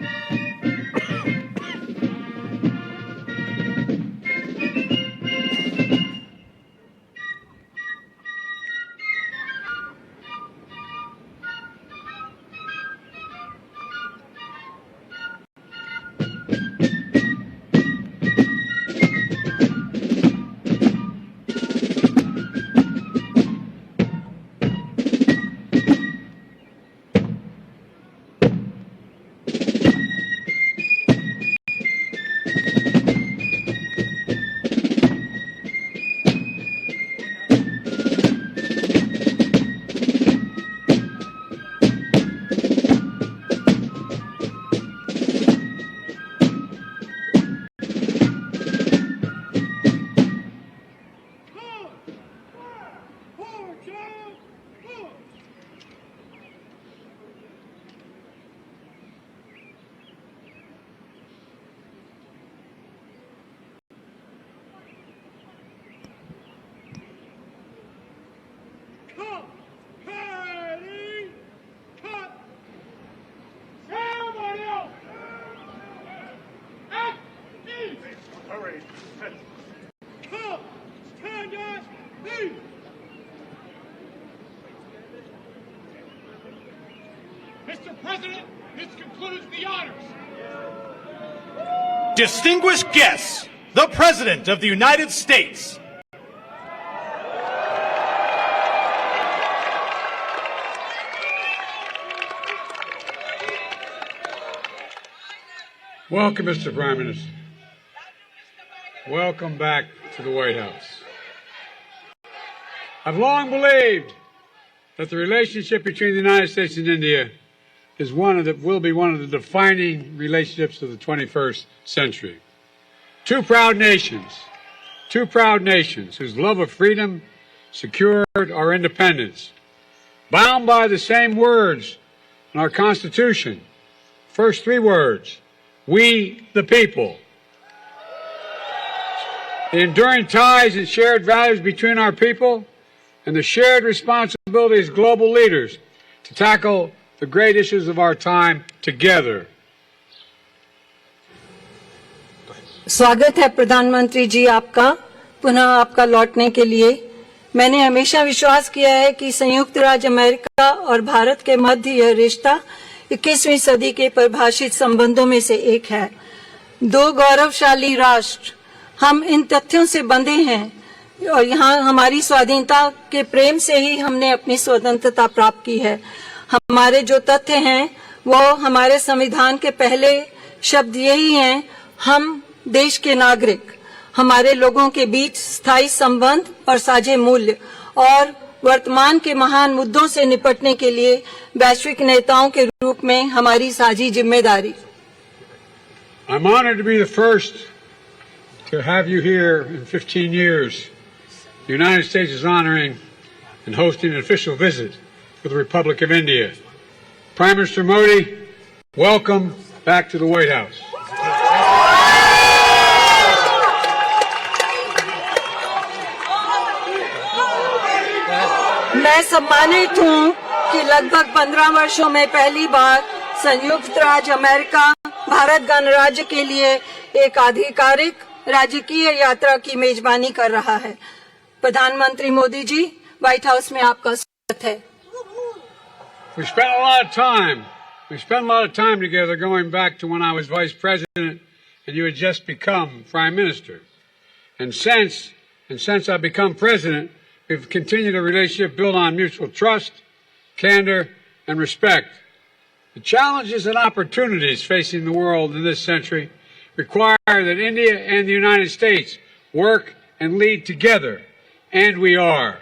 Mr. President, this concludes the honors. Distinguished guests, the President of the United States. Welcome, Mr. Prime Minister. Welcome back to the White House. I've long believed that the relationship between the United States and India will be one of the defining relationships of the 21st century. Two proud nations whose love of freedom secured our independence, bound by the same words in our Constitution. First three words, we the people. The enduring ties and shared values between our people and the shared responsibility as global leaders to tackle the great issues of our time together. स्वागत है प्रधानमंत्री जी आपका, पुनः आपका लौटने के लिए। मैंने हमेशा विश्वास किया है कि संयुक्त राज्य अमेरिका और भारत के मध्य यह रिश्ता 21वीं सदी के परिभाषित संबंधों में से एक है। दो गौरवशाली राष्ट्र, हम इन तथ्यों से बंधे हैं और यहाँ हमारी स्वाधीनता के प्रेम से ही हमने अपनी स्वतंत्रता प्राप्त की है। हमारे जो तथ्य हैं वो हमारे संविधान के पहले शब्द यही हैं, हम देश के नागरिक, हमारे लोगों के बीच स्थायी संबंध और साझे मूल्य और वर्तमान के महान मुद्दों से निपटने के लिए वैश्विक नेताओं के रूप में हमारी साझी जिम्मेदारी। I'm honored to be the first to have you here in 15 years. The United States is honoring and hosting an official visit for the Republic of India. Prime Minister Modi, welcome back to the White House. मैं सम्मानित हूँ कि लगभग 15 वर्षों में पहली बार संयुक्त राज्य अमेरिका भारत गणराज्य के लिए एक आधिकारिक राजकीय यात्रा की मेजबानी कर रहा है। प्रधानमंत्री मोदी जी, व्हाइट हाउस में आपका स्वागत है। We spent a lot of time together going back to when I was Vice President and you had just become Prime Minister. And since I've become President, we've continued a relationship built on mutual trust, candor, and respect. The challenges and opportunities facing the world in this century require that India and the United States work and lead together, and we are.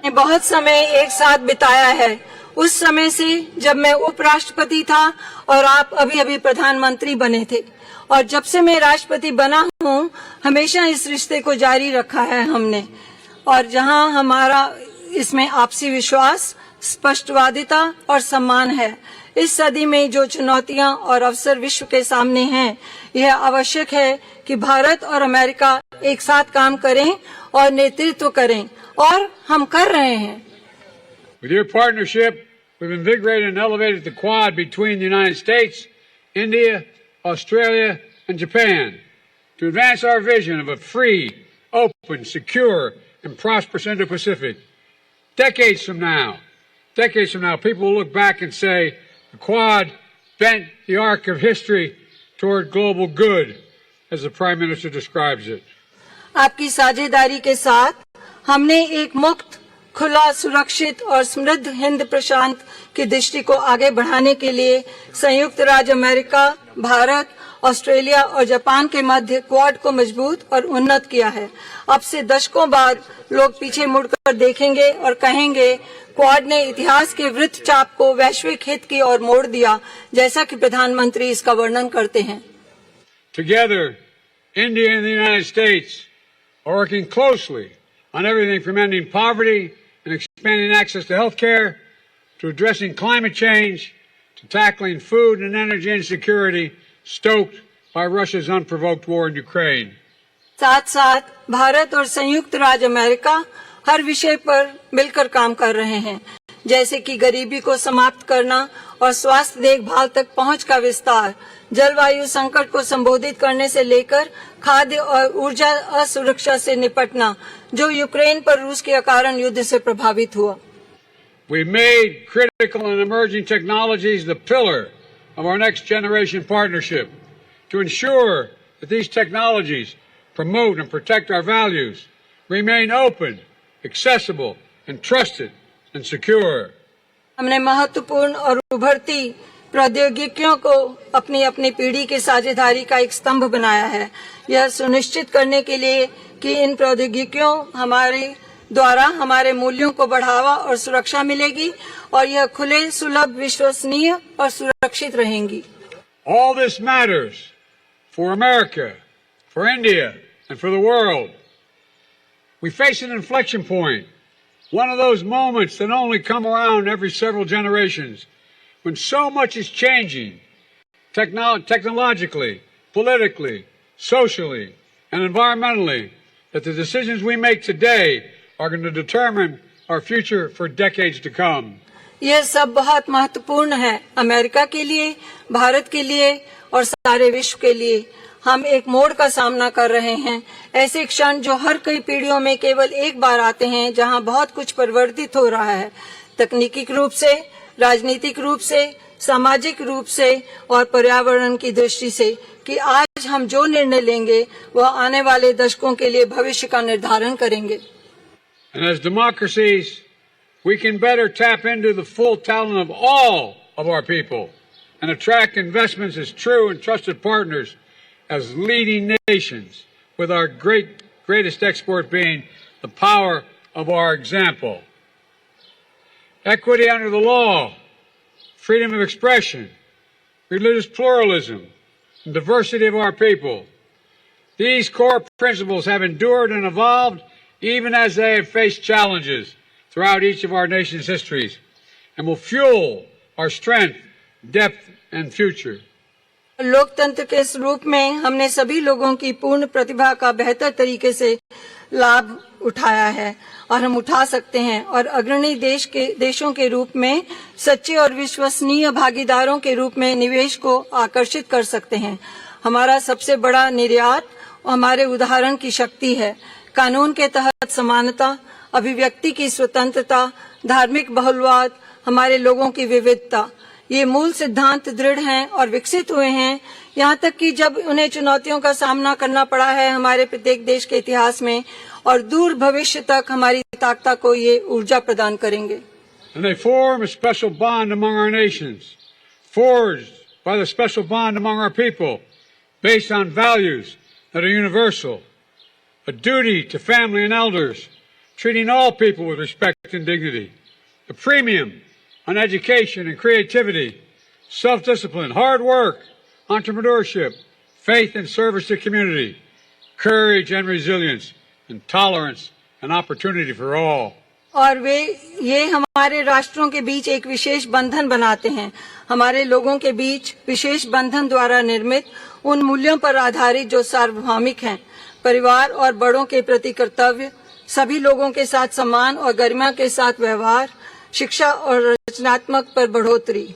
बहुत समय एक साथ बिताया है, उस समय से जब मैं उपराष्ट्रपति था और आप अभी प्रधानमंत्री बने थे, और जब से मैं राष्ट्रपति बना हूँ हमेशा इस रिश्ते को जारी रखा है हमने। और जहाँ हमारा इसमें आपसी विश्वास, स्पष्टवादिता और सम्मान है। इस सदी में जो चुनौतियां और अवसर विश्व के सामने हैं, यह आवश्यक है कि भारत और अमेरिका एक साथ काम करें और नेतृत्व करें, और हम कर रहे हैं। With your partnership, we've invigorated and elevated the Quad between the United States, India, Australia, and Japan to advance our vision of a free, open, secure, and prosperous Indo-Pacific. Decades from now, people will look back and say, the Quad bent the arc of history toward global good, as the Prime Minister describes it. आपकी साझेदारी के साथ हमने एक मुक्त, खुला, सुरक्षित और समृद्ध हिंद प्रशांत की दृष्टि को आगे बढ़ाने के लिए संयुक्त राज्य अमेरिका, भारत, ऑस्ट्रेलिया और जापान के मध्य क्वाड को मजबूत और उन्नत किया है। अब से दशकों बाद लोग पीछे मुड़कर देखेंगे और कहेंगे, क्वाड ने इतिहास के वृत्तचाप को वैश्विक हित की ओर मोड़ दिया, जैसा कि प्रधानमंत्री इसका वर्णन करते हैं। Together, India and the United States are working closely on everything from ending poverty and expanding access to health care, to addressing climate change, to tackling food and energy insecurity stoked by Russia's unprovoked war in Ukraine. साथ साथ भारत और संयुक्त राज्य America हर विषय पर मिलकर काम कर रहे हैं, जैसे कि गरीबी को समाप्त करना और स्वास्थ्य देखभाल तक पहुंच का विस्तार, जलवायु संकट को संबोधित करने से लेकर खाद्य और ऊर्जा असुरक्षा से निपटना, जो यूक्रेन पर रूस के कारण युद्ध से प्रभावित हुआ। We made critical and emerging technologies the pillar of our next generation partnership to ensure that these technologies promote and protect our values, remain open, accessible, and trusted and secure. हमने महत्वपूर्ण और उभरती प्रौद्योगिकियों को अपनी अपनी पीढ़ी की साझेदारी का एक स्तंभ बनाया है, यह सुनिश्चित करने के लिए कि इन प्रौद्योगिकियों हमारे द्वारा हमारे मूल्यों को बढ़ावा और सुरक्षा मिलेगी और यह खुले, सुलभ, विश्वसनीय और सुरक्षित रहेंगी। All this matters for America, for India, and for the world. We face an inflection point, one of those moments that only come around every several generations, when so much is changing, technologically, politically, socially, and environmentally, that the decisions we make today are going to determine our future for decades to come. यह सब बहुत महत्वपूर्ण है America के लिए, भारत के लिए और सारे विश्व के लिए। हम एक मोड़ का सामना कर रहे हैं, ऐसे क्षण जो हर कई पीढ़ियों में केवल एक बार आते हैं, जहां बहुत कुछ परिवर्तित हो रहा है, तकनीकी रूप से, राजनीतिक रूप से, सामाजिक रूप से और पर्यावरण की दृष्टि से, कि आज हम जो निर्णय लेंगे वह आने वाले दशकों के लिए भविष्य का निर्धारण करेंगे। And as democracies, we can better tap into the full talent of all of our people and attract investments as true and trusted partners as leading nations, with our greatest export being the power of our example. Equity under the law, freedom of expression, religious pluralism, and diversity of our people. These core principles have endured and evolved even as they have faced challenges throughout each of our nation's histories and will fuel our strength, depth, and future. लोकतंत्र के इस रूप में हमने सभी लोगों की पूर्ण प्रतिभा का बेहतर तरीके से लाभ उठाया है और हम उठा सकते हैं और अग्रणी देशों के रूप में सच्चे और विश्वसनीय भागीदारों के रूप में निवेश को आकर्षित कर सकते हैं। हमारा सबसे बड़ा निर्यात हमारे उदाहरण की शक्ति है। कानून के तहत समानता, अभिव्यक्ति की स्वतंत्रता, धार्मिक बहुलवाद, हमारे लोगों की विविधता, ये मूल सिद्धांत दृढ़ हैं और विकसित हुए हैं, यहाँ तक कि जब उन्हें चुनौतियों का सामना करना पड़ा है हमारे प्रत्येक देश के इतिहास में, और दूर भविष्य तक हमारी ताकत को ये ऊर्जा प्रदान करेंगे। And they form a special bond among our nations, forged by the special bond among our people, based on values that are universal, a duty to family and elders, treating all people with respect and dignity, a premium on education and creativity, self-discipline, hard work, entrepreneurship, faith and service to community, courage and resilience, and tolerance and opportunity for all. और ये हमारे राष्ट्रों के बीच एक विशेष बंधन बनाते हैं। हमारे लोगों के बीच विशेष बंधन द्वारा निर्मित उन मूल्यों पर आधारित जो सार्वभौमिक हैं, परिवार और बड़ों के प्रति कर्तव्य, सभी लोगों के साथ सम्मान और गरिमा के साथ व्यवहार, शिक्षा और रचनात्मक पर बढ़ोतरी।